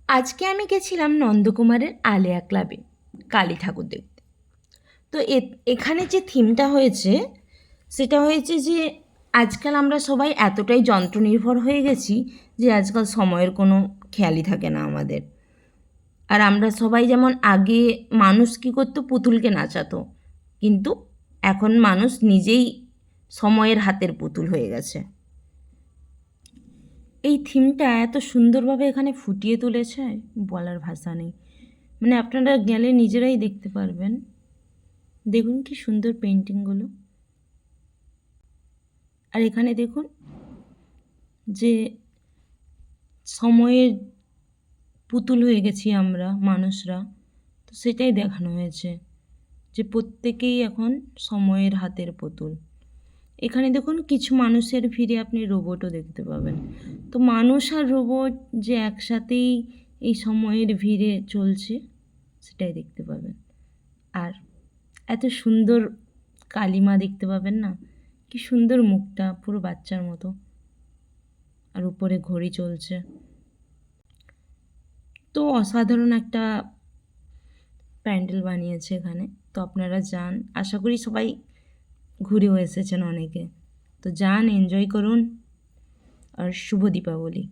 আজকে আমি গেছিলাম নন্দকুমারের আলেয়া ক্লাবে কালী ঠাকুর দেখতে। তো এখানে যে থিমটা হয়েছে সেটা হয়েছে যে আজকাল আমরা সবাই এতটাই যন্ত্রনির্ভর হয়ে গেছি যে আজকাল সময়ের কোনো খেয়ালই থাকে না আমাদের। আর আমরা সবাই যেমন আগে মানুষ কী করতো, পুতুলকে নাচাতো, কিন্তু এখন মানুষ নিজেই সময়ের হাতের পুতুল হয়ে গেছে। এই থিমটা এত সুন্দরভাবে এখানে ফুটিয়ে তুলেছে, বলার ভাষা নেই। মানে আপনারা গেলে নিজেরাই দেখতে পারবেন। দেখুন কি সুন্দর পেন্টিংগুলো। আর এখানে দেখুন যে সময়ের পুতুল হয়ে গেছি আমরা মানুষরা, তো সেটাই দেখানো হয়েছে যে প্রত্যেকেই এখন সময়ের হাতের পুতুল। এখানে দেখুন কিছু মানুষের ভিড়ে আপনি রোবটও দেখতে পাবেন। তো মানুষ আর রোবট যে একসাথেই এই সময়ের ভিড়ে চলছে সেটাই দেখতে পাবেন। আর এত সুন্দর কালিমা দেখতে পাবেন না, কি সুন্দর মুখটা, পুরো বাচ্চার মতো। আর উপরে ঘড়ি চলছে। তো অসাধারণ একটা প্যান্ডেল বানিয়েছে এখানে। তো আপনারা যান, আশা করি সবাই ঘুরেও এসেছেন অনেকে। তো যান, এনজয় করুন। আর শুভ দীপাবলি।